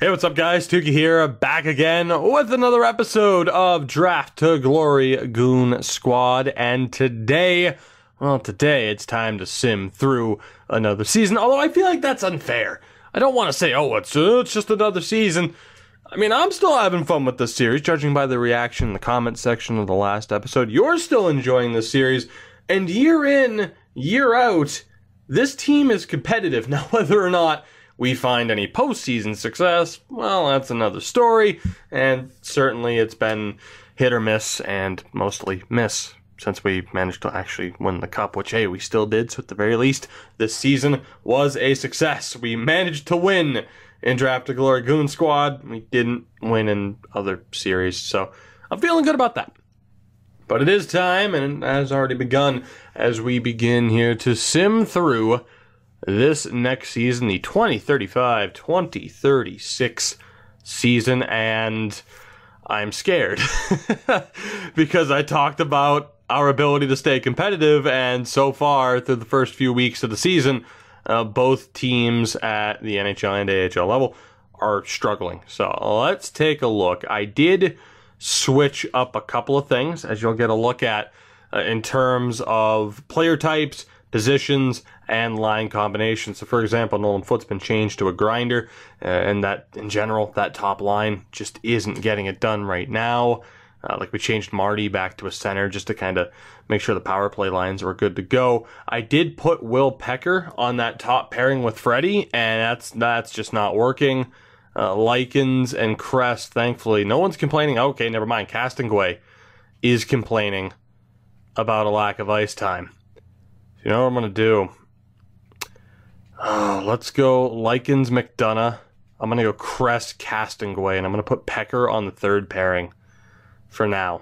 Hey, what's up, guys? Tukey here, back again with another episode of Draft to Glory Goon Squad. And today it's time to sim through another season. Although I feel like that's unfair. I don't want to say, it's just another season. I mean, I'm still having fun with this series, judging by the reaction in the comment section of the last episode. You're still enjoying this series, and year in, year out, this team is competitive. Now, whether or not we find any postseason success, well, that's another story, and certainly it's been hit or miss, and mostly miss, since we managed to actually win the cup, which, hey, we still did, so at the very least, this season was a success. We managed to win in Draft to Glory Goon Squad. We didn't win in other series, so I'm feeling good about that. But it is time, and it has already begun, as we begin here to sim through this next season, the 2035-2036 season, and I'm scared because I talked about our ability to stay competitive, and so far through the first few weeks of the season, both teams at the NHL and AHL level are struggling. So let's take a look. I did switch up a couple of things, as you'll get a look at in terms of player types, positions, and line combinations. So, for example, Nolan Foote's been changed to a grinder, and that, in general, that top line just isn't getting it done right now. Like we changed Marty back to a center just to kind of make sure the power play lines were good to go. I did put Will Pecker on that top pairing with Freddie, and that's just not working. Likens and Crest, thankfully, no one's complaining. Okay, never mind. Castonguay is complaining about a lack of ice time. You know what I'm going to do? Let's go Likens, McDonough. I'm going to go Crest, Castonguay, and I'm going to put Pecker on the third pairing for now.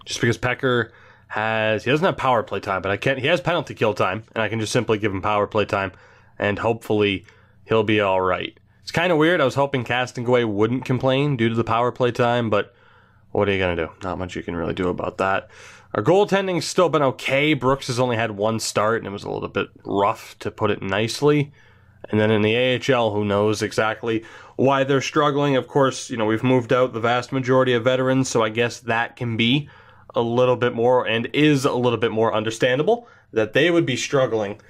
Just because Pecker he doesn't have power play time, but he has penalty kill time, and I can just simply give him power play time, and hopefully he'll be all right. It's kind of weird. I was hoping Castonguay wouldn't complain due to the power play time, but what are you going to do? Not much you can really do about that. Our goaltending's still been okay. Brooks has only had one start, and it was a little bit rough, to put it nicely. And then in the AHL, who knows exactly why they're struggling. Of course, we've moved out the vast majority of veterans, so I guess that can be a little bit more, and is a little bit more understandable, that they would be struggling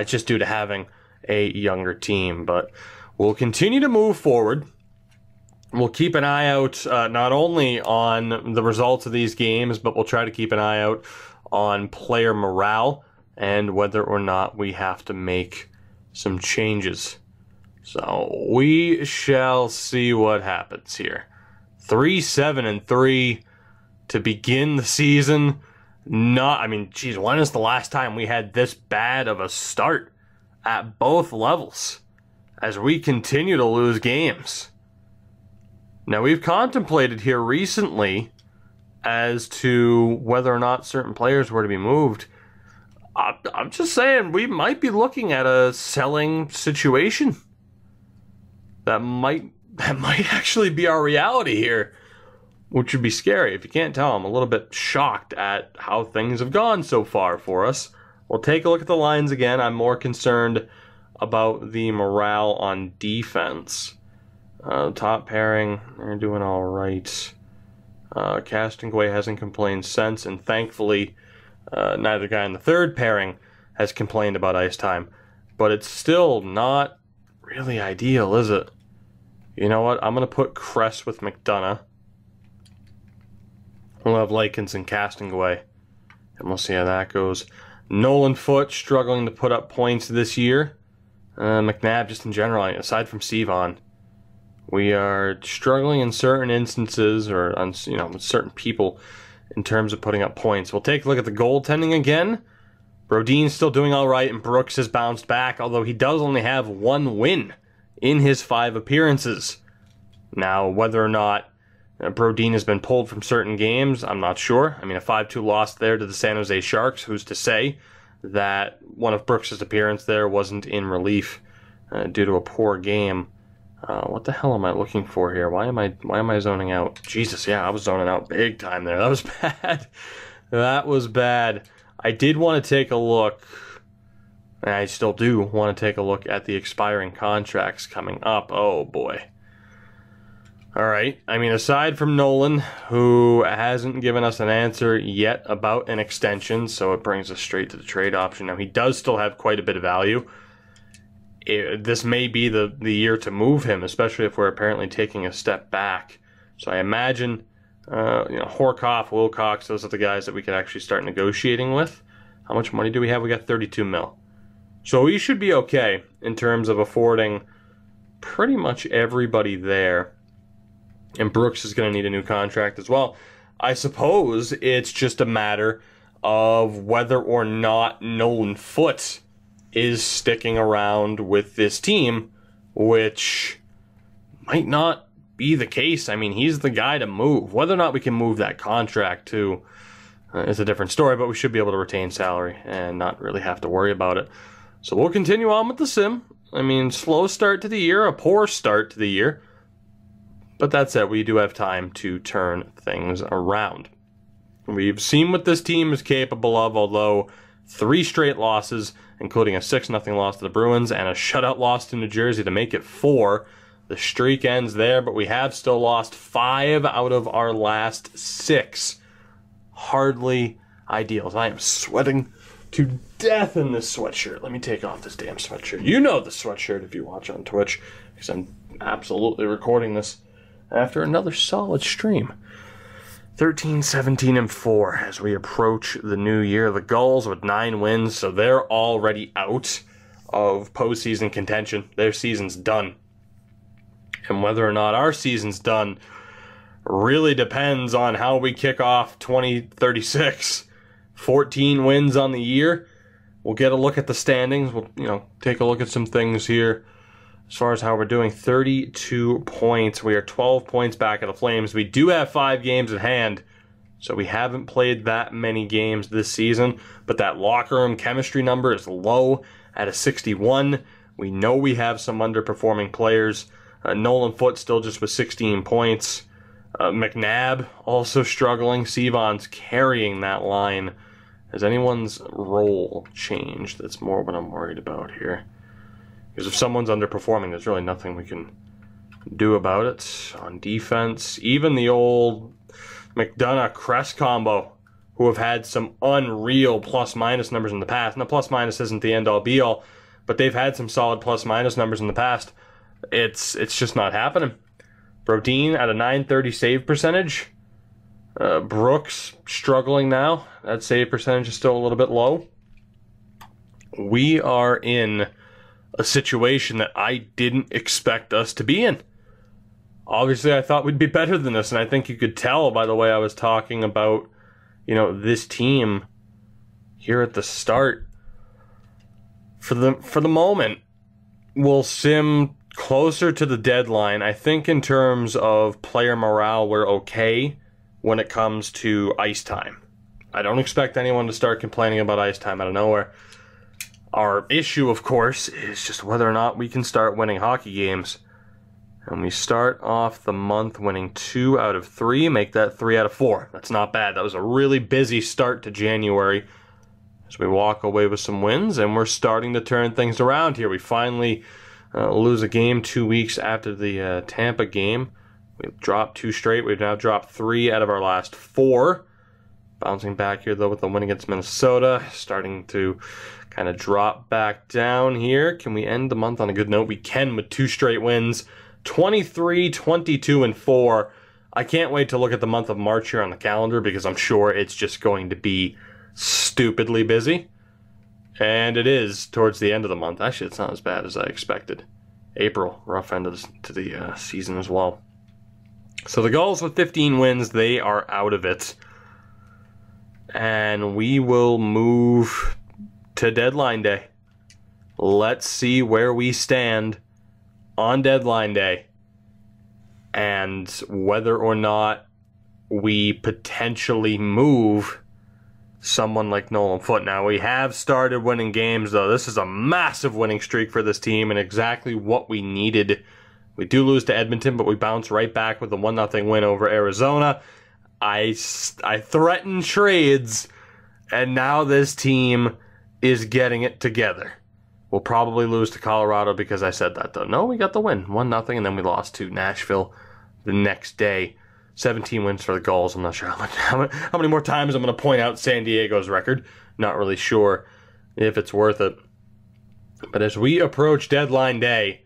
just due to having a younger team. But we'll continue to move forward. We'll keep an eye out not only on the results of these games, but we'll try to keep an eye out on player morale and whether or not we have to make some changes. So we shall see what happens here. 3-7-3 to begin the season. When is the last time we had this bad of a start at both levels as we continue to lose games? Now, we've contemplated here recently as to whether or not certain players were to be moved. I'm just saying, we might be looking at a selling situation. That might actually be our reality here, which would be scary. If you can't tell, I'm a little bit shocked at how things have gone so far for us. We'll take a look at the lines again. I'm more concerned about the morale on defense. Top pairing, they're doing all right. Castonguay hasn't complained since, and thankfully, neither guy in the third pairing has complained about ice time. But it's still not really ideal, is it? You know what? I'm going to put Crest with McDonough. We'll have Likens and Castonguay, and we'll see how that goes. Nolan Foote struggling to put up points this year. McNabb, just in general, aside from Sevon, we are struggling in certain instances, or on certain people, in terms of putting up points. We'll take a look at the goaltending again. Brodin's still doing all right, and Brooks has bounced back, although he does only have one win in his 5 appearances. Now, whether or not Brodin has been pulled from certain games, I'm not sure. A 5-2 loss there to the San Jose Sharks. Who's to say that one of Brooks' appearance there wasn't in relief due to a poor game? What the hell am I looking for here? Why am I zoning out? Jesus, yeah, I was zoning out big time there. That was bad. That was bad. I did want to take a look, and I still do want to take a look at the expiring contracts coming up. Oh boy. All right. I mean, aside from Nolan, who hasn't given us an answer yet about an extension, so it brings us straight to the trade option. Now, he does still have quite a bit of value. This may be the year to move him, especially if we're apparently taking a step back. So I imagine, Horkoff, Wilcox, those are the guys that we could actually start negotiating with. How much money do we have? We got 32 mil. So we should be okay in terms of affording pretty much everybody there. And Brooks is going to need a new contract as well. I suppose it's just a matter of whether or not Nolan Foote is sticking around with this team, which might not be the case. I mean, he's the guy to move. Whether or not we can move that contract too is a different story, but we should be able to retain salary and not really have to worry about it. So we'll continue on with the sim. I mean, slow start to the year, a poor start to the year. But that said, we do have time to turn things around. We've seen what this team is capable of, although 3 straight losses, including a 6-0 loss to the Bruins and a shutout loss to New Jersey to make it 4. The streak ends there, but we have still lost 5 out of our last 6. Hardly ideal. I am sweating to death in this sweatshirt. Let me take off this damn sweatshirt. You know the sweatshirt if you watch on Twitch, because I'm absolutely recording this after another solid stream. 13, 17, and 4 as we approach the new year. The Gulls with 9 wins, so they're already out of postseason contention. Their season's done. And whether or not our season's done really depends on how we kick off 2036. 14 wins on the year. We'll get a look at the standings. We'll, take a look at some things here. As far as how we're doing, 32 points. We are 12 points back of the Flames. We do have 5 games at hand, so we haven't played that many games this season, but that locker room chemistry number is low at a 61. We know we have some underperforming players. Nolan Foote still just with 16 points. McNabb also struggling. Sevon's carrying that line. Has anyone's role changed? That's more what I'm worried about here. Because if someone's underperforming, there's really nothing we can do about it. On defense, even the old McDonough-Kress combo, who have had some unreal plus-minus numbers in the past. Now, plus-minus isn't the end-all, be-all, but they've had some solid plus-minus numbers in the past. It's just not happening. Brodin at a .930 save percentage. Brooks struggling now. That save percentage is still a little bit low. We are in a situation that I didn't expect us to be in. Obviously, I thought we'd be better than this, and I think you could tell by the way I was talking about, this team here at the start. For the moment, we'll sim closer to the deadline. I think in terms of player morale, we're okay when it comes to ice time. I don't expect anyone to start complaining about ice time out of nowhere. Our issue, of course, is just whether or not we can start winning hockey games. And we start off the month winning 2 out of 3, make that 3 out of 4. That's not bad. That was a really busy start to January as we walk away with some wins, and we're starting to turn things around here. We finally lose a game 2 weeks after the Tampa game. We've dropped 2 straight. We've now dropped 3 out of our last 4. Bouncing back here, though, with the win against Minnesota. Starting to kind of drop back down here. Can we end the month on a good note? We can with 2 straight wins. 23, 22, and 4. I can't wait to look at the month of March here on the calendar because I'm sure it's just going to be stupidly busy. And it is towards the end of the month. Actually, it's not as bad as I expected. April, rough end to the season as well. So the Gulls with 15 wins, they are out of it. And we will move to deadline day. Let's see where we stand on deadline day and whether or not we potentially move someone like Nolan Foote. Now, we have started winning games, though. This is a massive winning streak for this team and exactly what we needed. We do lose to Edmonton, but we bounce right back with a 1-0 win over Arizona. I threatened trades, and now this team is getting it together. We'll probably lose to Colorado because I said that, though. No, we got the win, 1-0, and then we lost to Nashville the next day. 17 wins for the Gulls. I'm not sure how many more times I'm going to point out San Diego's record. Not really sure if it's worth it. But as we approach deadline day,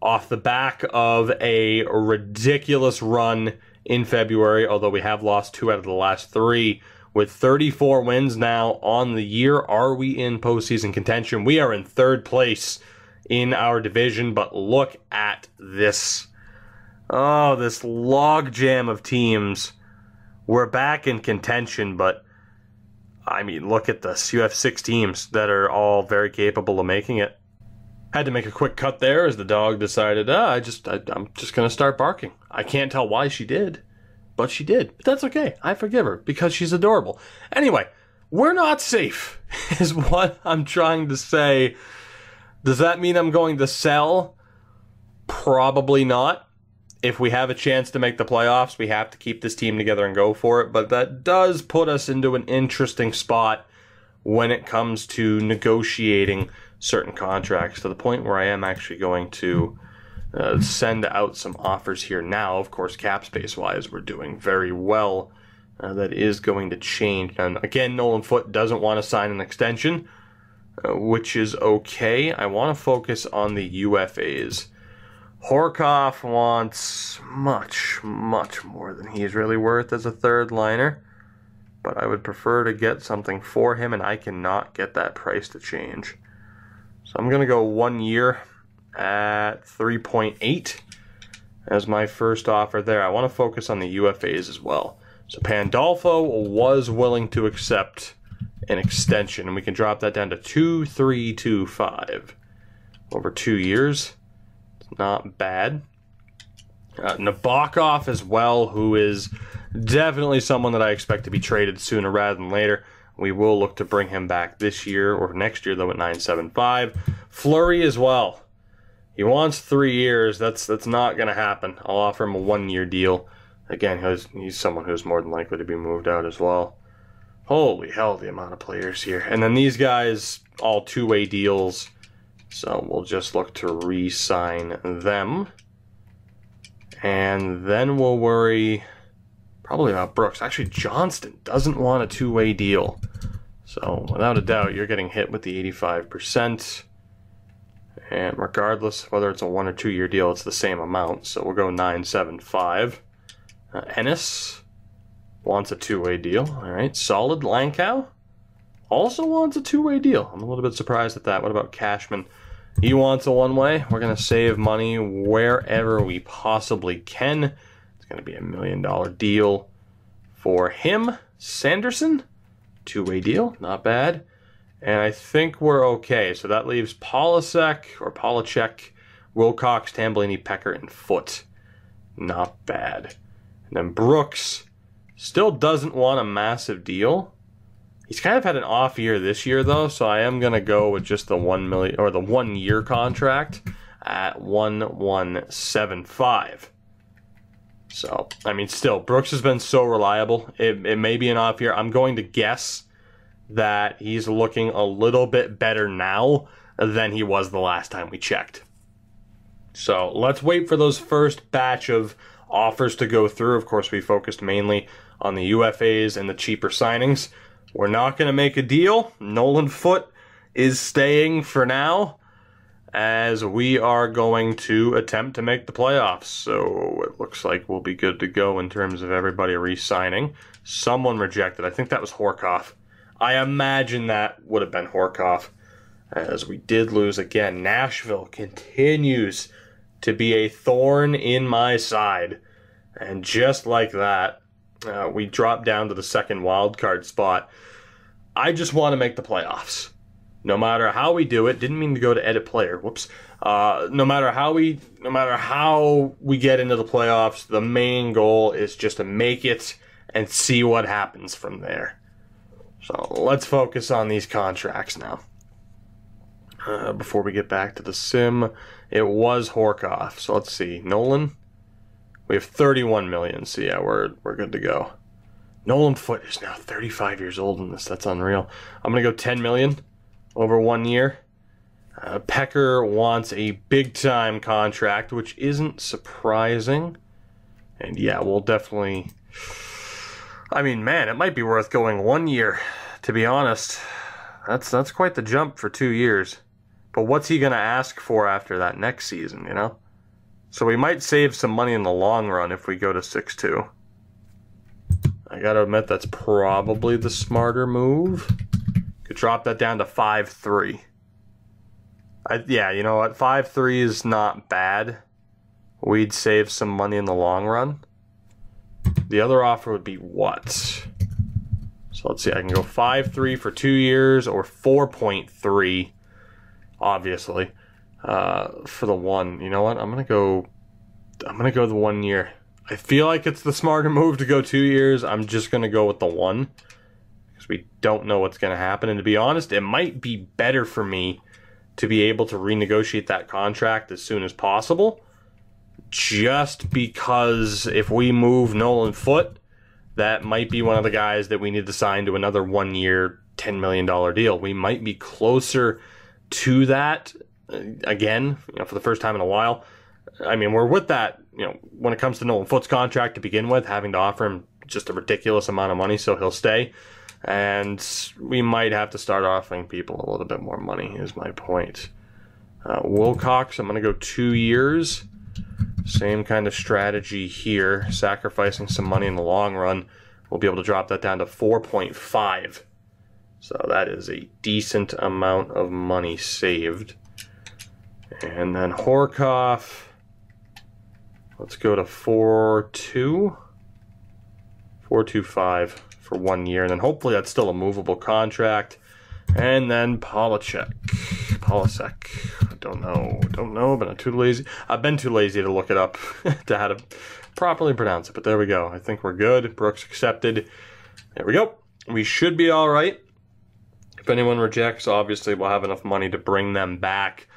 off the back of a ridiculous run in February, although we have lost 2 out of the last 3, with 34 wins now on the year, are we in postseason contention? We are in 3rd place in our division, but look at this. Oh, this logjam of teams. We're back in contention, but I mean, look at this. You have 6 teams that are all very capable of making it. Had to make a quick cut there as the dog decided, I'm just going to start barking. I can't tell why she did, but she did. But that's okay. I forgive her because she's adorable. Anyway, we're not safe is what I'm trying to say. Does that mean I'm going to sell? Probably not. If we have a chance to make the playoffs, we have to keep this team together and go for it. But that does put us into an interesting spot when it comes to negotiating certain contracts, to the point where I am actually going to send out some offers here now. Of course, cap space wise, we're doing very well. That is going to change. And again, Nolan Foote doesn't want to sign an extension, which is okay. I want to focus on the UFAs. Horkoff wants much, much more than he's really worth as a 3rd liner, but I would prefer to get something for him, and I cannot get that price to change. So I'm going to go 1 year at 3.8 as my first offer there. I want to focus on the UFAs as well. So Pandolfo was willing to accept an extension, and we can drop that down to 2.325 over 2 years. It's not bad. Nabokov as well, who is definitely someone that I expect to be traded sooner rather than later. We will look to bring him back this year or next year, though, at 9.75. Fleury as well. He wants 3 years. That's not going to happen. I'll offer him a 1-year deal. Again, he's someone who's more than likely to be moved out as well. Holy hell, the amount of players here. And then these guys, all 2-way deals. So we'll just look to re-sign them. And then we'll worry probably about Brooks. Actually, Johnston doesn't want a 2-way deal. So without a doubt, you're getting hit with the 85%. And regardless whether it's a 1 or 2 year deal, it's the same amount. So we'll go 9.75. Ennis wants a 2-way deal. All right, Solid Lankow also wants a 2-way deal. I'm a little bit surprised at that. What about Cashman? He wants a 1-way. We're going to save money wherever we possibly can. It's going to be $1 million deal for him. Sanderson, 2-way deal, not bad. And I think we're okay. So that leaves Polacek, Wilcox, Tambellini, Pecker, and Foote. Not bad. And then Brooks still doesn't want a massive deal. He's kind of had an off year this year, though, so I am going to go with just the 1 million or the 1 year contract at 1.175. So, I mean, still, Brooks has been so reliable. It may be an off year. I'm going to guess that he's looking a little bit better now than he was the last time we checked. So let's wait for those first batch of offers to go through. Of course, we focused mainly on the UFAs and the cheaper signings. We're not going to make a deal. Nolan Foote is staying for now, as we are going to attempt to make the playoffs. So it looks like we'll be good to go in terms of everybody re-signing. Someone rejected. I think that was Horkoff. I imagine that would have been Horkoff, as we did lose again. Nashville continues to be a thorn in my side. And just like that, we dropped down to the second wildcard spot. I just want to make the playoffs. No matter how we do it, didn't mean to go to edit player. Whoops. No matter how we get into the playoffs, the main goal is just to make it and see what happens from there. So let's focus on these contracts now. Before we get back to the sim, it was Horkoff. So let's see. Nolan, we have 31 million. So yeah, we're good to go. Nolan Foote is now 35 years old in this. That's unreal. I'm going to go 10 million over 1 year. Pecker wants a big-time contract, which isn't surprising. And yeah, we'll definitely... I mean, man, it might be worth going 1 year, to be honest. That's quite the jump for 2 years. But what's he going to ask for after that next season, you know? So we might save some money in the long run if we go to 6-2. I got to admit, that's probably the smarter move. Could drop that down to 5-3. Yeah, you know what? 5-3 is not bad. We'd save some money in the long run. The other offer would be what? So let's see. I can go 5-3 for 2 years or 4.3, obviously, for the one. You know what? I'm gonna go the 1 year. I feel like it's the smarter move to go 2 years. I'm just gonna go with the one because we don't know what's gonna happen. And to be honest, it might be better for me to be able to renegotiate that contract as soon as possible. Just because if we move Nolan Foote, that might be one of the guys that we need to sign to another 1 year, $10 million deal. We might be closer to that again, you know, for the first time in a while. I mean, we're with that, you know, when it comes to Nolan Foote's contract to begin with, having to offer him just a ridiculous amount of money so he'll stay. And we might have to start offering people a little bit more money, is my point. Wilcox, I'm going to go 2 years. Same kind of strategy here, sacrificing some money in the long run. We'll be able to drop that down to 4.5. So that is a decent amount of money saved. And then Horkoff, let's go to 4.2. 4.25 for 1 year, and then hopefully that's still a movable contract. And then Polasek. I don't know, but I'm too lazy. I've been too lazy to look it up to how to properly pronounce it, but there we go. I think we're good. Brooks accepted. There we go. We should be all right. If anyone rejects, obviously we'll have enough money to bring them back.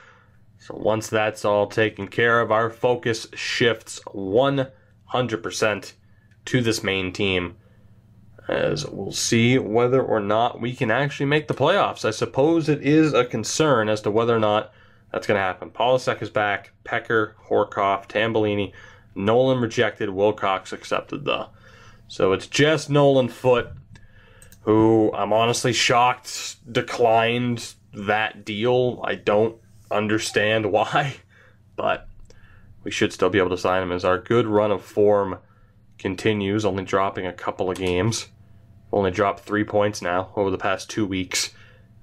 So once that's all taken care of, our focus shifts 100% to this main team, as we'll see whether or not we can actually make the playoffs. I suppose it is a concern as to whether or not that's going to happen. Polasek is back. Pecker, Horkoff, Tambellini, Nolan rejected, Wilcox accepted though. So it's just Nolan Foote, who I'm honestly shocked declined that deal. I don't understand why, but we should still be able to sign him as our good run of form continues, only dropping a couple of games. Only dropped 3 points now over the past 2 weeks.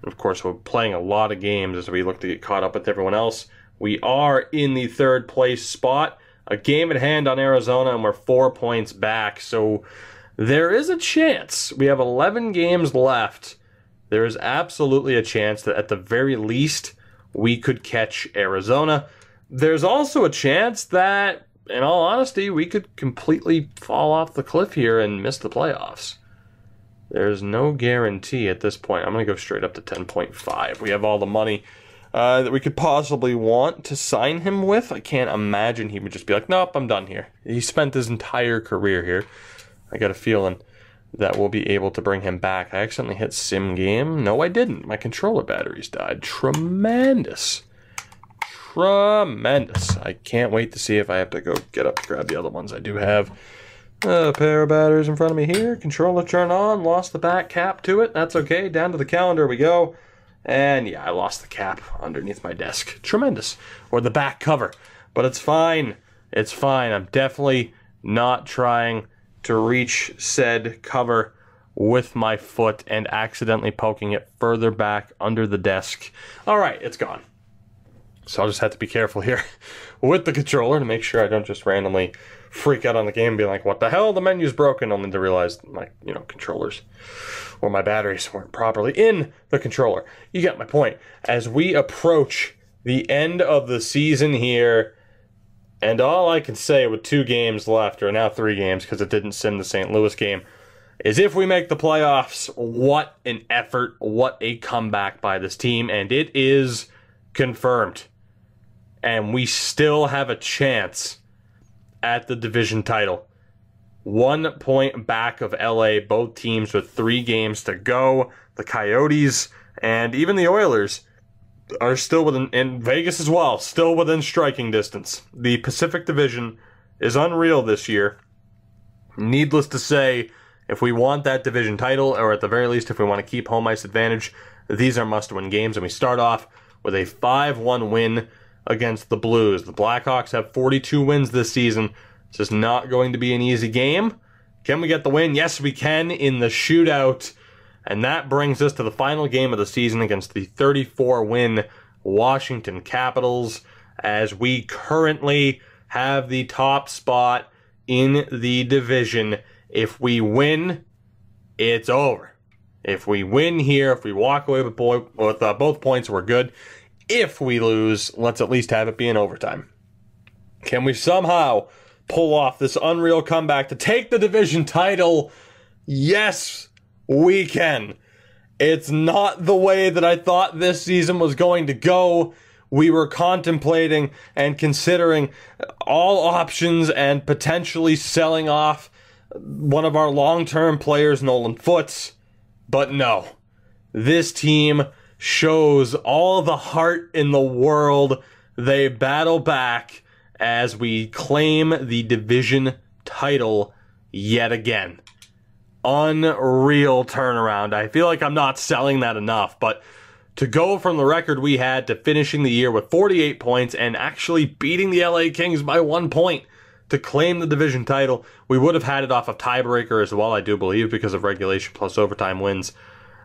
And of course, we're playing a lot of games as we look to get caught up with everyone else. We are in the 3rd place spot, a game at hand on Arizona, and we're 4 points back. So there is a chance. We have 11 games left. There is absolutely a chance that at the very least we could catch Arizona. There's also a chance that, in all honesty, we could completely fall off the cliff here and miss the playoffs. There's no guarantee at this point. I'm going to go straight up to 10.5. We have all the money that we could possibly want to sign him with. I can't imagine he would just be like, nope, I'm done here. He spent his entire career here. I got a feeling that we'll be able to bring him back. I accidentally hit sim game. No, I didn't. My controller batteries died. Tremendous. I can't wait to see if I have to go get up to grab the other ones. I do have a pair of batteries in front of me here. Controller turn on. Lost the back cap to it. That's okay. Down to the calendar we go. And yeah, I lost the cap underneath my desk. Tremendous. Or the back cover. But it's fine. It's fine. I'm definitely not trying to reach said cover with my foot and accidentally poking it further back under the desk. All right, it's gone. So I'll just have to be careful here with the controller to make sure I don't just randomly freak out on the game and be like, what the hell, the menu's broken, only to realize my, controllers or my batteries weren't properly in the controller. You get my point. As we approach the end of the season here, and all I can say with 2 games left, or now 3 games because it didn't sim the St. Louis game, is if we make the playoffs, what an effort, what a comeback by this team, and it is confirmed. And we still have a chance at the division title. 1 point back of LA, both teams with 3 games to go. The Coyotes and even the Oilers are still within, and Vegas as well, still within striking distance. The Pacific Division is unreal this year. Needless to say, if we want that division title, or at the very least if we want to keep home ice advantage, these are must-win games. And we start off with a 5-1 win against the Blues. The Blackhawks have 42 wins this season. This is not going to be an easy game. Can we get the win? Yes, we can in the shootout. And that brings us to the final game of the season against the 34-win Washington Capitals, as we currently have the top spot in the division. If we win, it's over. If we win here, if we walk away with both points, we're good. If we lose, let's at least have it be in overtime. Can we somehow pull off this unreal comeback to take the division title? Yes, we can. It's not the way that I thought this season was going to go. We were contemplating and considering all options and potentially selling off one of our long-term players, Nolan Foots. But no, this team shows all the heart in the world. They battle back as we claim the division title yet again. Unreal turnaround. I feel like I'm not selling that enough, but to go from the record we had to finishing the year with 48 points and actually beating the LA Kings by 1 point to claim the division title, we would have had it off of tiebreaker as well, I do believe, because of regulation plus overtime wins.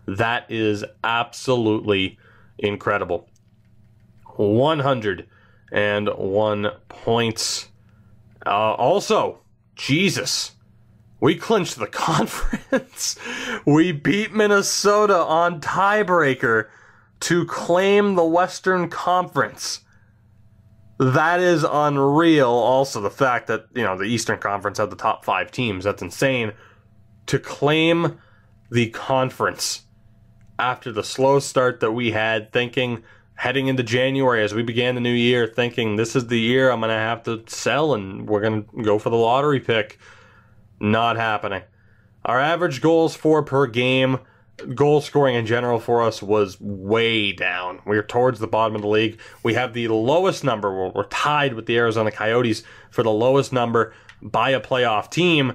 That is absolutely incredible. 101 points. Also, Jesus, we clinched the conference. We beat Minnesota on tiebreaker to claim the Western Conference. That is unreal. Also, the fact that, the Eastern Conference had the top 5 teams. That's insane. To claim the conference after the slow start that we had, thinking heading into January as we began the new year, thinking this is the year I'm going to have to sell and we're going to go for the lottery pick. Not happening. Our average goals for per game, goal scoring in general for us was way down. We're towards the bottom of the league. We have the lowest number. We're tied with the Arizona Coyotes for the lowest number by a playoff team.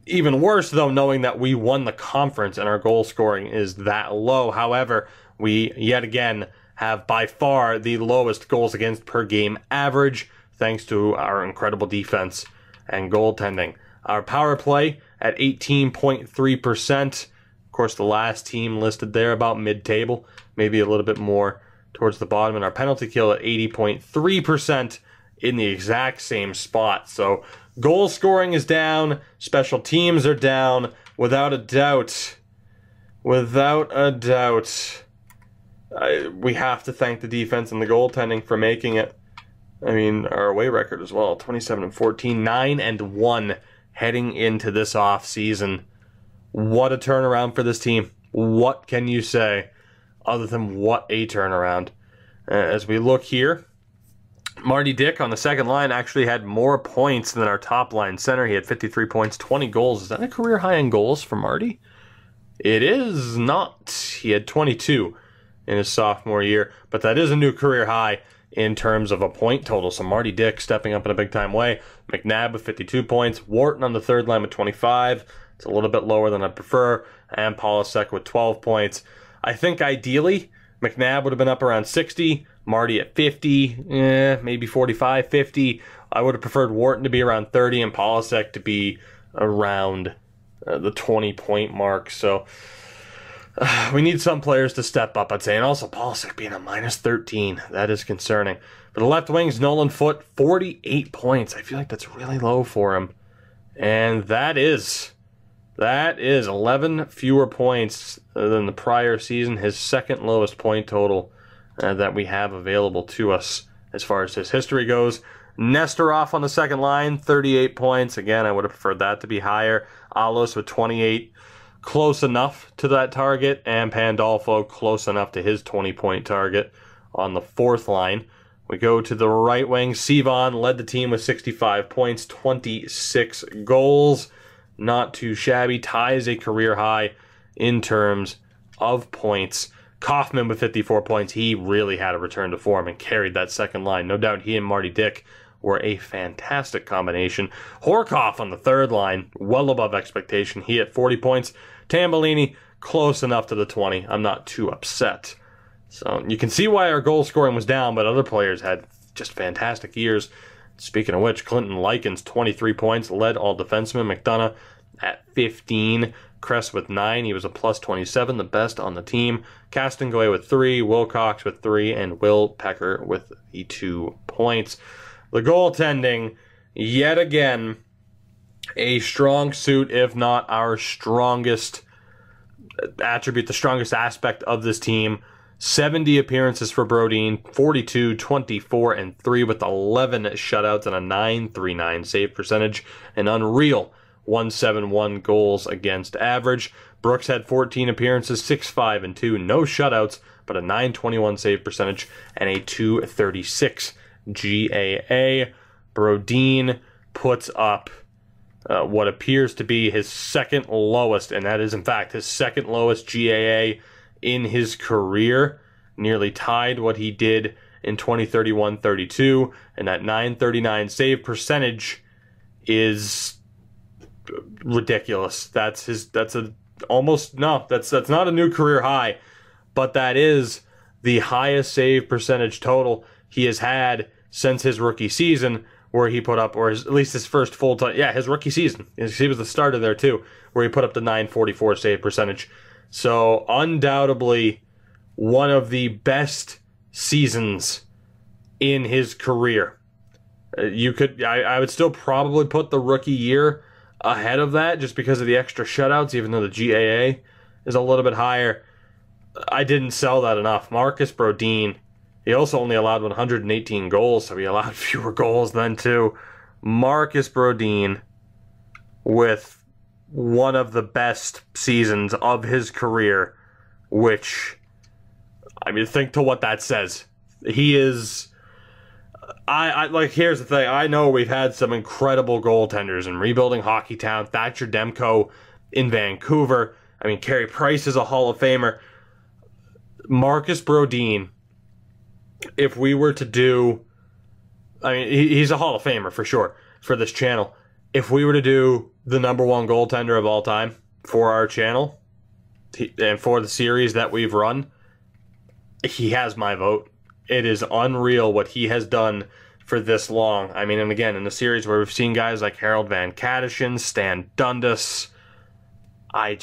Even worse, though, knowing that we won the conference and our goal scoring is that low. However, we, yet again, have by far the lowest goals against per game average, thanks to our incredible defense and goaltending. Our power play at 18.3%. Of course, the last team listed there about mid-table, maybe a little bit more towards the bottom. And our penalty kill at 80.3% in the exact same spot. So goal scoring is down. Special teams are down. Without a doubt. Without a doubt. We have to thank the defense and the goaltending for making it. I mean, our away record as well. 27-14, 9-1 heading into this off season. What a turnaround for this team. What can you say other than what a turnaround? As we look here, Marty Dick on the second line actually had more points than our top line center. He had 53 points, 20 goals. Is that a career high in goals for Marty? It is not. He had 22 in his sophomore year, but that is a new career high in terms of a point total. So Marty Dick stepping up in a big-time way. McNabb with 52 points. Wharton on the third line with 25. It's a little bit lower than I prefer. And Polasek with 12 points. I think ideally, McNabb would have been up around 60. Marty at 50. Maybe 45, 50. I would have preferred Wharton to be around 30 and Polasek to be around the 20-point mark. So we need some players to step up, I'd say. And also Polasek being a minus 13. That is concerning. For the left wings, Nolan Foote, 48 points. I feel like that's really low for him. And that is 11 fewer points than the prior season. His second lowest point total that we have available to us as far as his history goes. Nesterov on the second line, 38 points. Again, I would have preferred that to be higher. Alos with 28. Close enough to that target, and Pandolfo close enough to his 20-point target on the fourth line. We go to the right wing. Sivan led the team with 65 points, 26 goals. Not too shabby. Ties a career high in terms of points. Kaufman with 54 points. He really had a return to form and carried that second line. No doubt he and Marty Dick were a fantastic combination. Horkoff on the third line, well above expectation. He hit 40 points. Tambellini, close enough to the 20. I'm not too upset. So you can see why our goal scoring was down, but other players had just fantastic years. Speaking of which, Clinton Likens, 23 points, led all defensemen. McDonough at 15. Kress with 9. He was a plus 27, the best on the team. Castonguay with 3. Wilcox with 3. And Will Pecker with the 2 points. The goaltending, yet again, a strong suit, if not our strongest attribute, the strongest aspect of this team. 70 appearances for Brodin, 42, 24, and 3 with 11 shutouts and a .939 save percentage. An unreal 171 goals against average. Brooks had 14 appearances, 6-5 and 2, no shutouts, but a .921 save percentage and a .236 GAA. Brodin puts up what appears to be his second lowest, and that is in fact his second lowest GAA in his career. Nearly tied what he did in 2031-32, and that .939 save percentage is ridiculous. That's not a new career high, but that is the highest save percentage total he has had since his rookie season, where he put up, or at least his first full time, his rookie season. He was the starter there too, where he put up the .944 save percentage. So undoubtedly one of the best seasons in his career. I would still probably put the rookie year ahead of that just because of the extra shutouts, even though the GAA is a little bit higher. I didn't sell that enough. Marcus Brodin, he also only allowed 118 goals, so he allowed fewer goals then too. Marcus Brodin with one of the best seasons of his career, which, I mean, think to what that says. He is, here's the thing. I know we've had some incredible goaltenders in rebuilding Hockey Town. Thatcher Demko in Vancouver. I mean, Carey Price is a Hall of Famer. Marcus Brodin, if we were to do, I mean, he's a Hall of Famer for sure for this channel. If we were to do the #1 goaltender of all time for our channel and for the series that we've run, he has my vote. It is unreal what he has done for this long. I mean, and again, in the series where we've seen guys like Harold Van Kadishin, Stan Dundas, I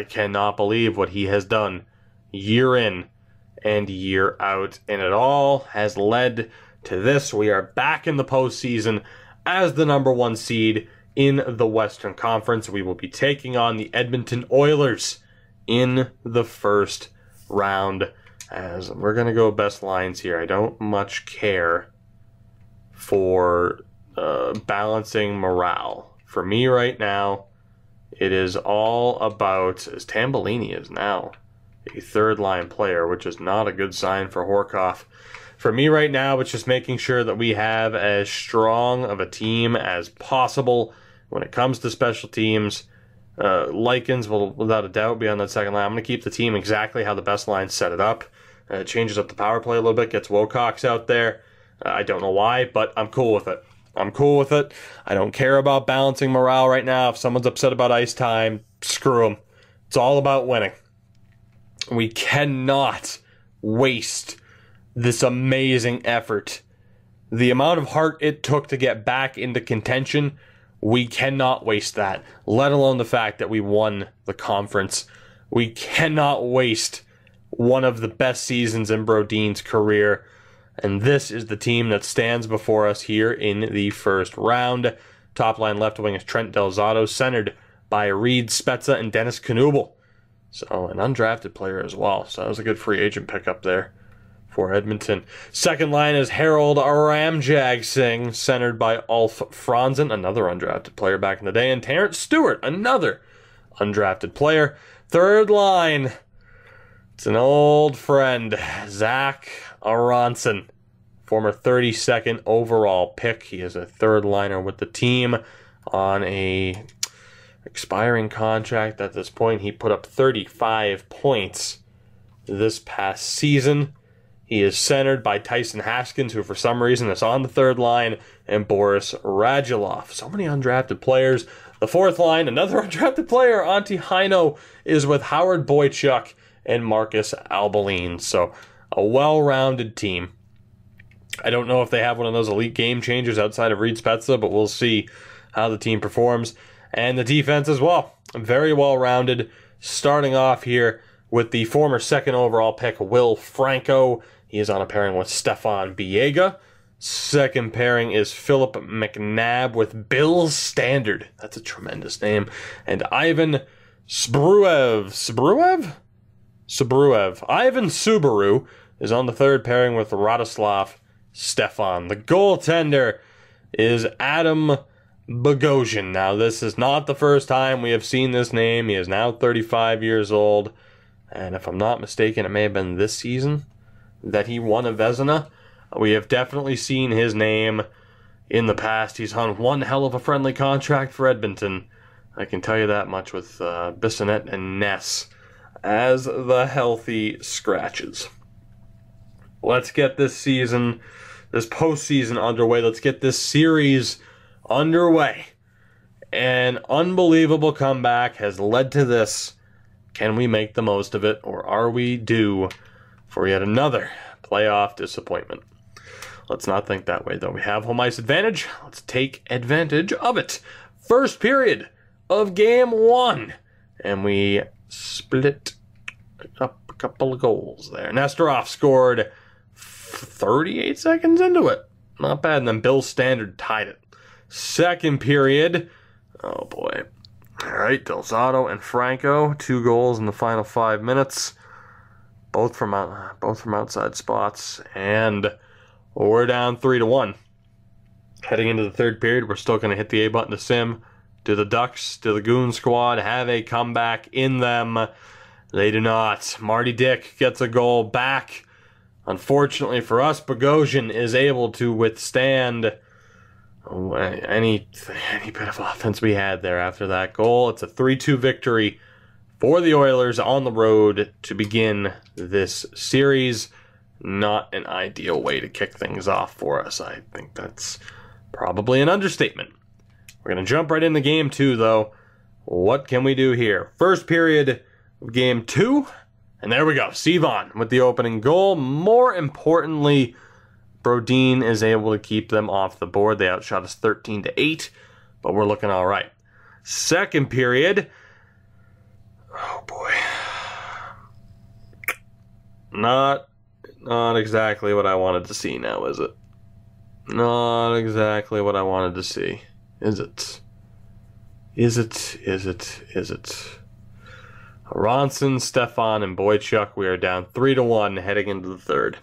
cannot believe what he has done year in and year out. And it all has led to this. We are back in the postseason as the #1 seed in the Western Conference. We will be taking on the Edmonton Oilers in the first round. As we're going to go best lines here. I don't much care for balancing morale. For me right now, it is all about, as Tambellini is now a third-line player, which is not a good sign for Horkoff. For me right now, it's just making sure that we have as strong of a team as possible when it comes to special teams. Likens will, without a doubt, be on that second line. I'm going to keep the team exactly how the best line set it up. Changes up the power play a little bit, gets Wilcox out there. I don't know why, but I'm cool with it. I don't care about balancing morale right now. If someone's upset about ice time, screw them. It's all about winning. We cannot waste this amazing effort. The amount of heart it took to get back into contention, we cannot waste that, let alone the fact that we won the conference. We cannot waste one of the best seasons in Brodin's career, and this is the team that stands before us here in the first round. Top line left wing is Trent Delzato, centered by Reed Spezza and Dennis Knubel. So an undrafted player as well, so that was a good free agent pickup there for Edmonton. Second line is Harold Ramjag Singh, centered by Ulf Franzen, another undrafted player back in the day, and Terrence Stewart, another undrafted player. Third line, it's an old friend, Zach Aronson, former 32nd overall pick. He is a third liner with the team on a expiring contract. At this point, he put up 35 points this past season. He is centered by Tyson Haskins, who for some reason is on the third line, and Boris Radulov. So many undrafted players. The fourth line, another undrafted player, Antti Heino, is with Howard Boychuk and Marcus Albaline. So a well-rounded team. I don't know if they have one of those elite game changers outside of Reed Spezza, but we'll see how the team performs. And the defense as well. Very well-rounded. Starting off here with the former second overall pick, Will Franco. He is on a pairing with Stefan Biega. Second pairing is Philip McNabb with Bill Standard. That's a tremendous name. And Ivan Sabruev. Ivan Subaru is on the third pairing with Radoslav Stefan. The goaltender is Adam Bogosian. Now, this is not the first time we have seen this name. He is now 35 years old. And if I'm not mistaken, it may have been this season that he won a Vezina. We have definitely seen his name in the past. He's on one hell of a friendly contract for Edmonton. I can tell you that much with Bissonnette and Ness as the healthy scratches. Let's get this postseason underway. Let's get this series underway. An unbelievable comeback has led to this. Can we make the most of it, or are we due for yet another playoff disappointment? Let's not think that way, though. We have home ice advantage. Let's take advantage of it. First period of game one. And we split up a couple of goals there. Nesterov scored 38 seconds into it. Not bad. And then Bill Standard tied it. Second period. Oh, boy. All right, Del Zotto and Franco. 2 goals in the final 5 minutes. Both from outside spots. And we're down 3-1. Heading into the third period, we're still going to hit the A button to sim. Do the Ducks, do the Goon squad have a comeback in them? They do not. Marty Dick gets a goal back. Unfortunately for us, Bogosian is able to withstand any bit of offense we had there after that goal. It's a 3-2 victory for the Oilers on the road to begin this series. Not an ideal way to kick things off for us. I think that's probably an understatement. We're going to jump right into game 2, though. What can we do here? First period of game 2. And there we go. Sivan with the opening goal. More importantly, Brodin is able to keep them off the board. They outshot us 13-8, but we're looking all right. Second period. Oh, boy. Not exactly what I wanted to see now, is it? Not exactly what I wanted to see. Is it? Is it? Ronson, Stefan, and Boychuk, we are down 3-1 heading into the third.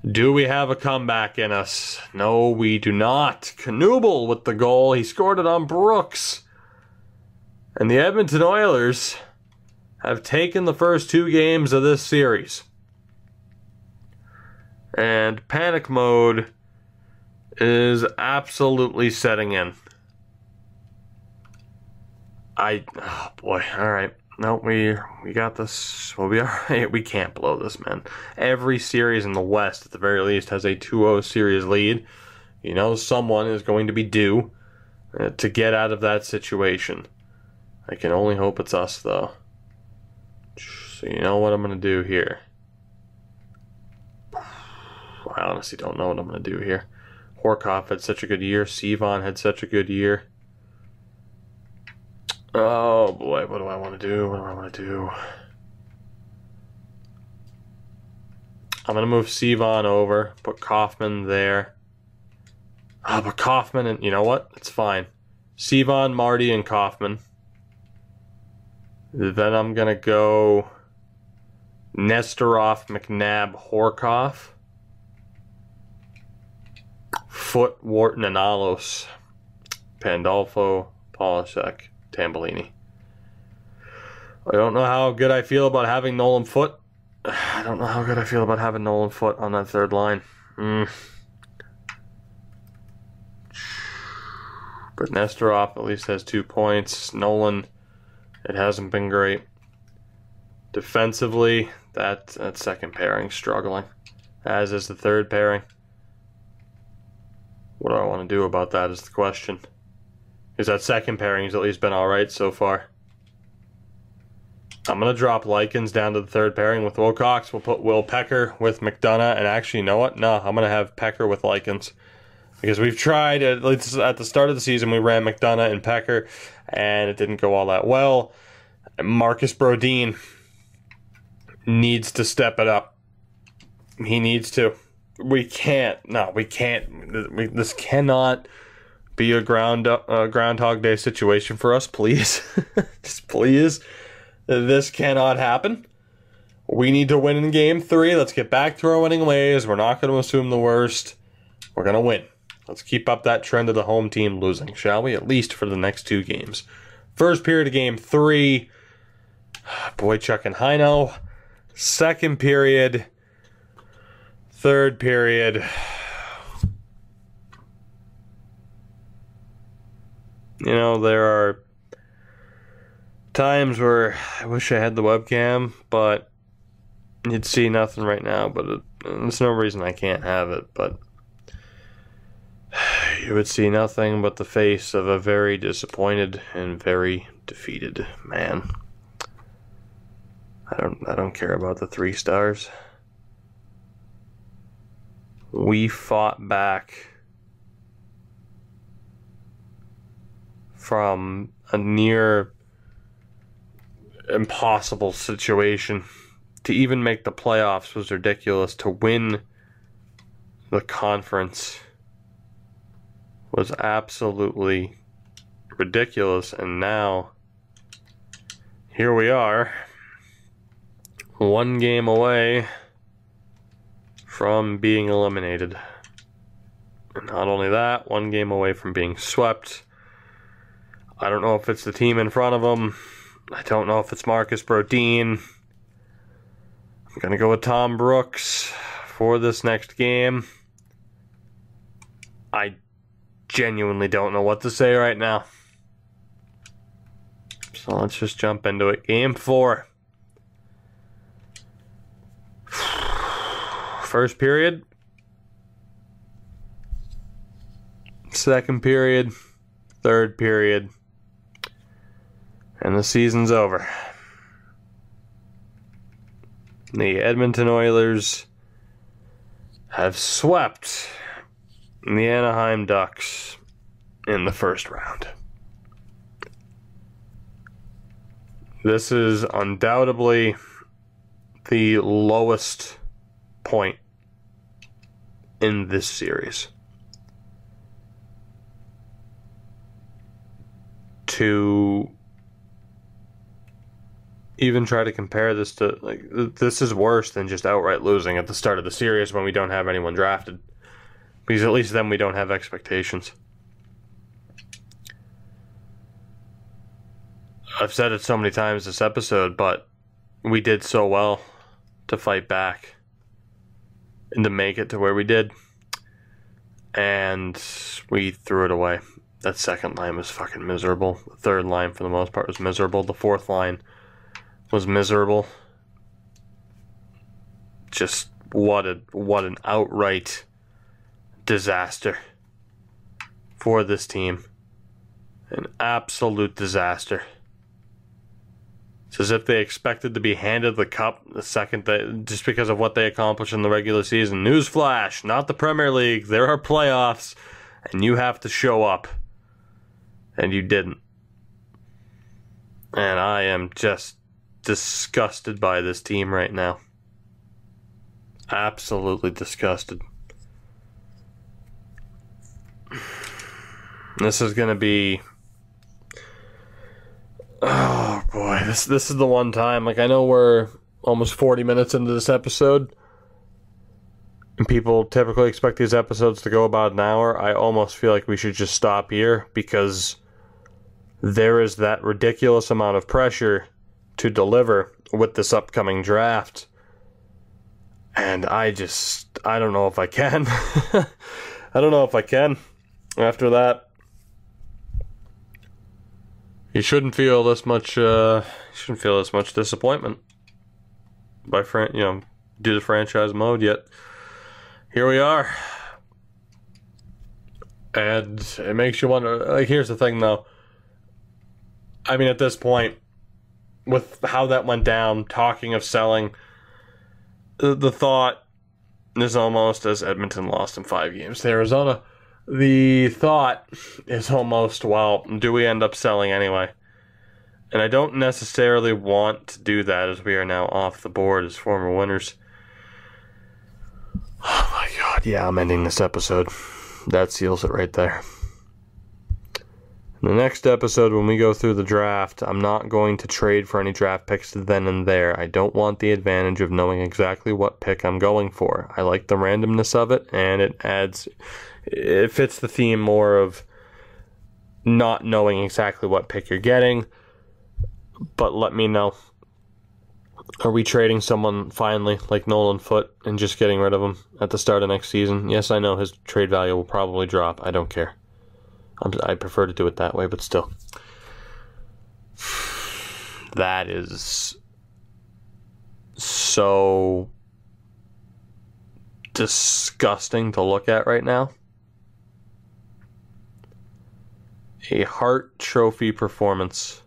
Do we have a comeback in us? No, we do not. Knuble with the goal. He scored it on Brooks. And the Edmonton Oilers have taken the first 2 games of this series. And panic mode is absolutely setting in. Oh boy, alright. No, we got this. We'll be alright. We can't blow this, man. Every series in the West, at the very least, has a 2-0 series lead. You know, someone is going to be due to get out of that situation. I can only hope it's us, though. So you know what I'm going to do here. I honestly don't know what I'm going to do here. Horkoff had such a good year. Sivan had such a good year. Oh boy, what do I want to do? I'm going to move Sivan over. Put Kaufman there. But Kaufman, and you know what? It's fine. Sivan, Marty, and Kaufman. Then I'm going to go Nesterov, McNabb, Horkoff. Foot, Wharton, and Alos. Pandolfo, Polishek, Tambellini. I don't know how good I feel about having Nolan Foote. I don't know how good I feel about having Nolan Foote on that third line. But Nesterov at least has 2 points. Nolan, it hasn't been great. Defensively, that second pairing struggling, as is the third pairing. What do I want to do about that is the question. Because that second pairing has at least been alright so far. I'm going to drop Likens down to the third pairing with Wilcox. We'll put Will Pecker with McDonough. And actually, you know what? No, I'm going to have Pecker with Likens. Because we've tried, at least at the start of the season, we ran McDonough and Pecker. And it didn't go all that well. Marcus Brodin needs to step it up. He needs to. We can't. This cannot be a Groundhog Day situation for us, please. Just please. This cannot happen. We need to win in Game 3. Let's get back to our winning ways. We're not going to assume the worst. We're going to win. Let's keep up that trend of the home team losing, shall we? At least for the next 2 games. First period of Game 3. Boychuk and Heino. Second period. Third period. You know, there are times where I wish I had the webcam, but you'd see nothing right now, but there's no reason I can't have it, but you would see nothing but the face of a very disappointed and very defeated man. I don't care about the 3 stars. We fought back from a near impossible situation. To even make the playoffs was ridiculous. To win the conference was absolutely ridiculous. And now, here we are, 1 game away from being eliminated. And not only that, 1 game away from being swept. I don't know if it's the team in front of them. I don't know if it's Marcus Brodin. I'm going to go with Tom Brooks for this next game. I genuinely don't know what to say right now. So let's just jump into it. Game 4. First period. Second period. Third period. And the season's over. The Edmonton Oilers have swept the Anaheim Ducks in the first round. This is undoubtedly the lowest point in this series. To even try to compare this to, like, this is worse than just outright losing at the start of the series when we don't have anyone drafted. Because at least then we don't have expectations. I've said it so many times this episode, but we did so well to fight back and to make it to where we did. And we threw it away. That second line was fucking miserable. The third line, for the most part, was miserable. The fourth line was miserable. Just what an outright disaster for this team. An absolute disaster. It's as if they expected to be handed the cup the second that, just because of what they accomplished in the regular season. Newsflash, not the Premier League. There are playoffs, and you have to show up. And you didn't. And I am just disgusted by this team right now. Absolutely disgusted. This is going to be... Oh boy, this is the one time. Like, I know we're almost 40 minutes into this episode, and people typically expect these episodes to go about an hour. I almost feel like we should just stop here, because there is that ridiculous amount of pressure to deliver with this upcoming draft. And I don't know if I can. I don't know if I can. After that, you shouldn't feel this much disappointment. do the franchise mode, yet here we are. And it makes you wonder, like, here's the thing though. I mean, at this point, with how that went down, talking of selling, the thought is almost, as Edmonton lost in 5 games to Arizona, the thought is almost, well, do we end up selling anyway? And I don't necessarily want to do that, as we are now off the board as former winners. Oh my god, yeah, I'm ending this episode. That seals it right there. In the next episode, when we go through the draft, I'm not going to trade for any draft picks then and there. I don't want the advantage of knowing exactly what pick I'm going for. I like the randomness of it, and it fits the theme more of not knowing exactly what pick you're getting. But let me know. Are we trading someone finally, like Nolan Foote, and just getting rid of him at the start of next season? Yes, I know his trade value will probably drop. I don't care. I prefer to do it that way, but still. That is so disgusting to look at right now. A Hart Trophy performance.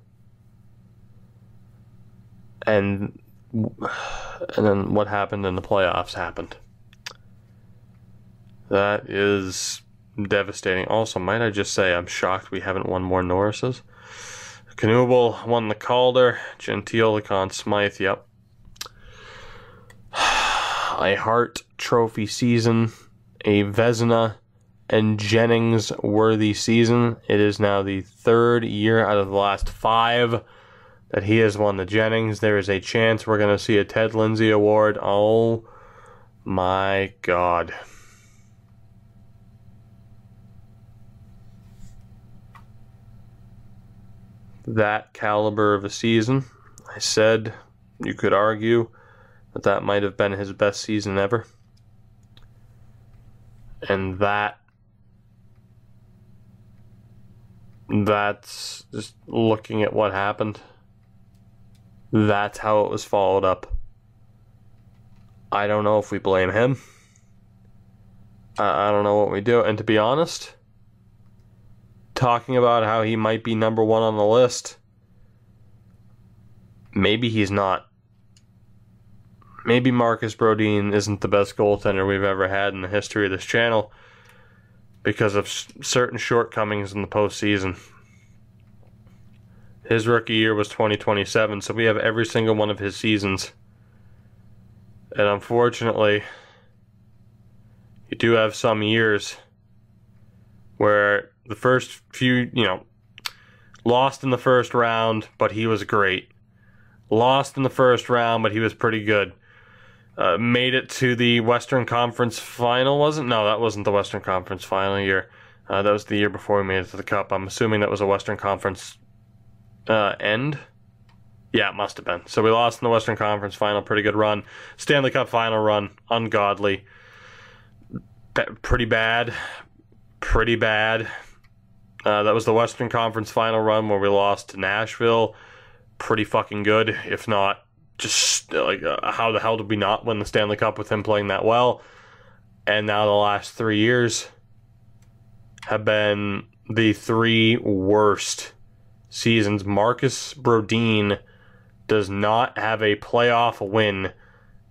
And then what happened in the playoffs happened. That is devastating. Also, might I just say, I'm shocked we haven't won more Norrises. Knuble won the Calder. Gentile, the Conn Smythe, yep. A Hart Trophy season. A Vezina and Jennings worthy season. It is now the 3rd year out of the last 5 that he has won the Jennings. There is a chance we're going to see a Ted Lindsay Award. Oh my god. That caliber of a season. I said you could argue that might have been his best season ever. And that's just looking at what happened. That's how it was followed up. I don't know if we blame him. I don't know what we do. And to be honest, talking about how he might be number 1 on the list, maybe he's not. Maybe Marcus Brodin isn't the best goaltender we've ever had in the history of this channel because of certain shortcomings in the postseason. His rookie year was 2027, so we have every single one of his seasons. And unfortunately, you do have some years where the first few, lost in the first round, but he was great. Lost in the first round, but he was pretty good. Made it to the Western Conference Final, wasn't? No, that wasn't the Western Conference Final year. That was the year before we made it to the Cup. I'm assuming that was a Western Conference end. Yeah, it must have been. So we lost in the Western Conference Final, pretty good run. Stanley Cup Final run, ungodly. Pretty bad. Pretty bad. That was the Western Conference Final run where we lost to Nashville. Pretty fucking good, if not just like how the hell did we not win the Stanley Cup with him playing that well? And now the last 3 years have been the 3 worst seasons. Marcus Brodin does not have a playoff win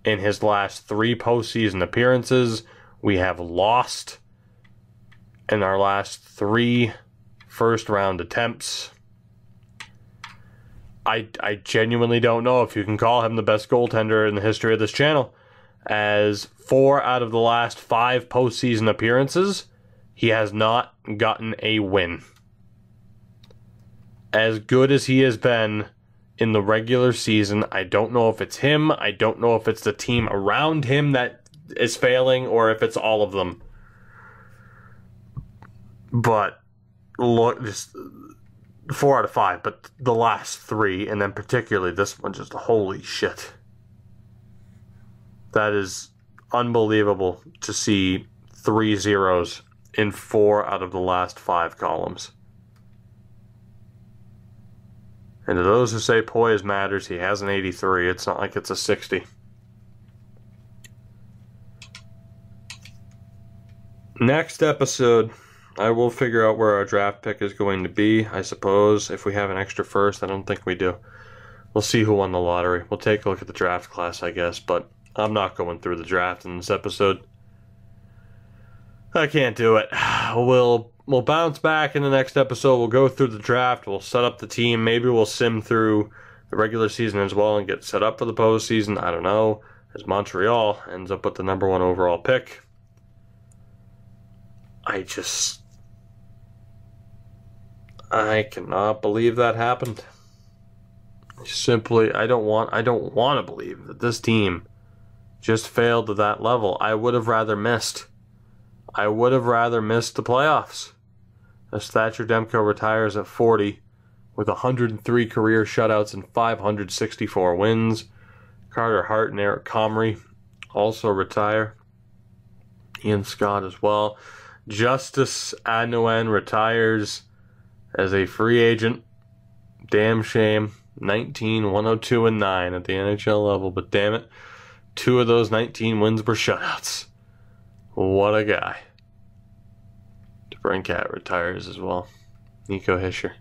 in his last 3 postseason appearances. We have lost in our last 3 first-round attempts. I genuinely don't know if you can call him the best goaltender in the history of this channel, as 4 out of the last 5 postseason appearances, he has not gotten a win. As good as he has been in the regular season, I don't know if it's him, I don't know if it's the team around him that is failing, or if it's all of them. But look, just 4 out of 5, but the last 3, and then particularly this one, just holy shit. That is unbelievable to see 3 zeros in 4 out of the last 5 columns. And to those who say poise matters, he has an 83. It's not like it's a 60. Next episode, I will figure out where our draft pick is going to be, I suppose. If we have an extra first, I don't think we do. We'll see who won the lottery. We'll take a look at the draft class, I guess, but I'm not going through the draft in this episode. I can't do it. We'll bounce back in the next episode. We'll go through the draft. We'll set up the team. Maybe we'll sim through the regular season as well and get set up for the postseason. I don't know. As Montreal ends up with the #1 overall pick. I cannot believe that happened. Simply, I don't want to believe that this team just failed to that level. I would have rather missed the playoffs. As Thatcher Demko retires at 40 with 103 career shutouts and 564 wins. Carter Hart and Eric Comrie also retire. Ian Scott as well. Justice Anouen retires as a free agent. Damn shame. 19, 102, and 9 at the NHL level, but damn it, 2 of those 19 wins were shutouts. What a guy. DeBrincat retires as well. Nico Hischier.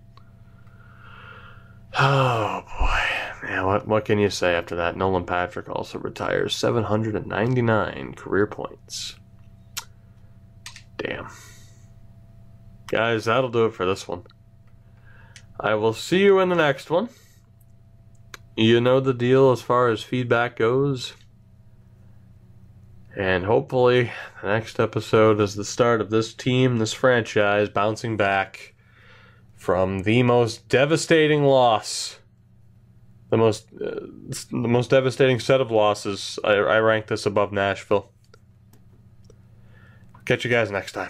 Oh boy. Man, what can you say after that? Nolan Patrick also retires. 799 career points. Damn. Guys, that'll do it for this one. I will see you in the next one. You know the deal as far as feedback goes. And hopefully the next episode is the start of this team, this franchise, bouncing back from the most devastating loss. The most devastating set of losses. I rank this above Nashville. Catch you guys next time.